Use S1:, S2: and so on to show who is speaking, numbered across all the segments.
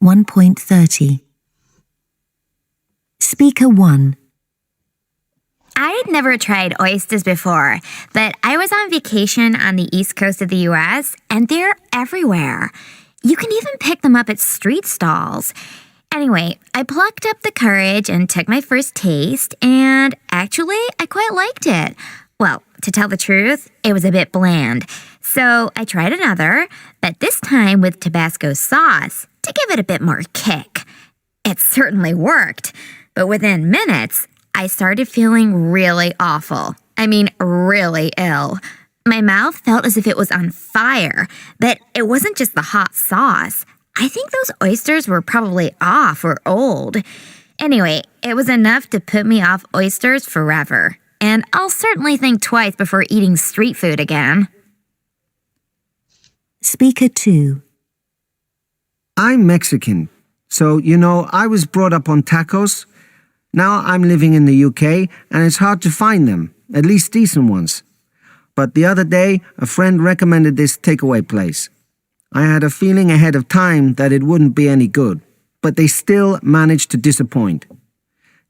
S1: 1.30. Speaker 1.
S2: I had never tried oysters before, but I was on vacation on the east coast of the US, and they're everywhere. You can even pick them up at street stalls. Anyway, I plucked up the courage and took my first taste, and actually, I quite liked it. Well, to tell the truth, it was a bit bland. So I tried another, but this time with Tabasco sauce to give it a bit more kick. It certainly worked, but within minutes, I started feeling really awful. I mean, really ill. My mouth felt as if it was on fire, but it wasn't just the hot sauce. I think those oysters were probably off or old. Anyway, it was enough to put me off oysters forever. And I'll certainly think twice before eating street food again.
S1: Speaker 2.
S3: I'm Mexican, so, I was brought up on tacos. Now I'm living in the UK, and it's hard to find them, at least decent ones. But the other day, a friend recommended this takeaway place. I had a feeling ahead of time that it wouldn't be any good, but they still managed to disappoint.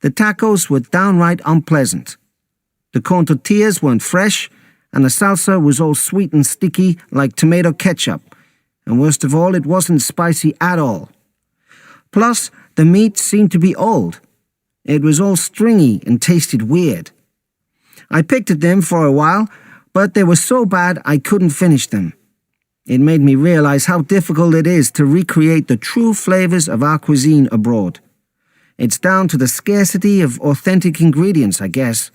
S3: The tacos were downright unpleasant. The corn tortillas weren't fresh, and the salsa was all sweet and sticky like tomato ketchup. And worst of all, it wasn't spicy at all. Plus, the meat seemed to be old. It was all stringy and tasted weird. I picked at them for a while, but they were so bad I couldn't finish them. It made me realize how difficult it is to recreate the true flavors of our cuisine abroad. It's down to the scarcity of authentic ingredients, I guess.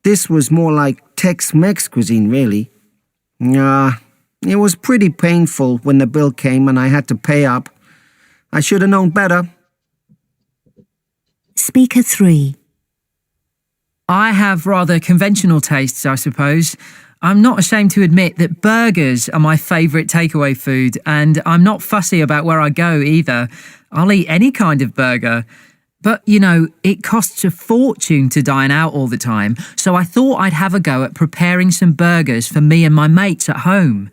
S3: This was more like Tex-Mex cuisine, really. It was pretty painful when the bill came and I had to pay up. I should have known better.
S1: Speaker 3.
S4: I have rather conventional tastes, I suppose. I'm not ashamed to admit that burgers are my favourite takeaway food, and I'm not fussy about where I go either. I'll eat any kind of burger. But, it costs a fortune to dine out all the time, so I thought I'd have a go at preparing some burgers for me and my mates at home.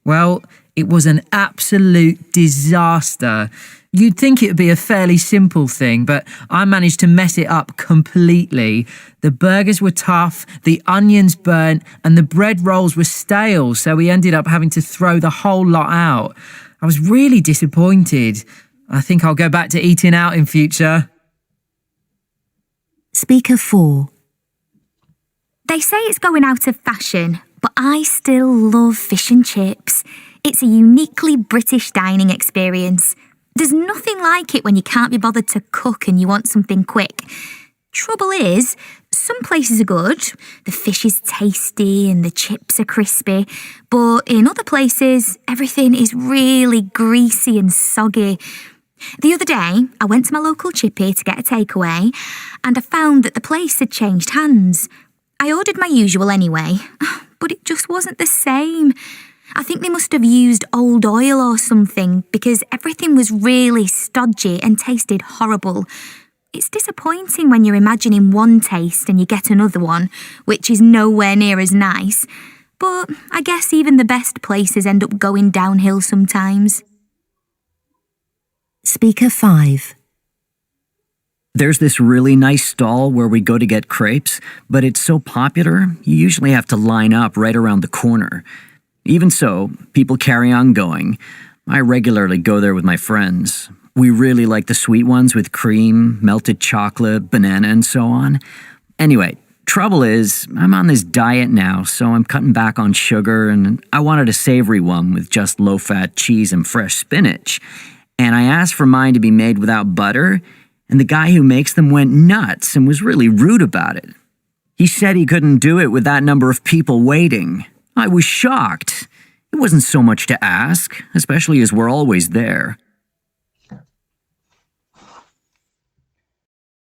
S4: Well, it was an absolute disaster. You'd think it would be a fairly simple thing, but I managed to mess it up completely. The burgers were tough, the onions burnt, and the bread rolls were stale, so we ended up having to throw the whole lot out. I was really disappointed. I think I'll go back to eating out in future.
S1: Speaker 4.
S2: They say it's going out of fashion, but I still love fish and chips. It's a uniquely British dining experience. There's nothing like it when you can't be bothered to cook and you want something quick. Trouble is, some places are good, the fish is tasty and the chips are crispy, but in other places, everything is really greasy and soggy. The other day, I went to my local chippy to get a takeaway, and I found that the place had changed hands. I ordered my usual anyway, but it just wasn't the same. I think they must have used old oil or something because everything was really stodgy and tasted horrible. It's disappointing when you're imagining one taste and you get another one, which is nowhere near as nice. But I guess even the best places end up going downhill sometimes.
S1: Speaker 5.
S5: There's this really nice stall where we go to get crepes, but it's so popular, you usually have to line up right around the corner. Even so, people carry on going. I regularly go there with my friends. We really like the sweet ones with cream, melted chocolate, banana, and so on. Anyway, trouble is, I'm on this diet now, so I'm cutting back on sugar, and I wanted a savory one with just low-fat cheese and fresh spinach. And I asked for mine to be made without butter, and the guy who makes them went nuts and was really rude about it. He said he couldn't do it with that number of people waiting. I was shocked. It wasn't so much to ask, especially as we're always there.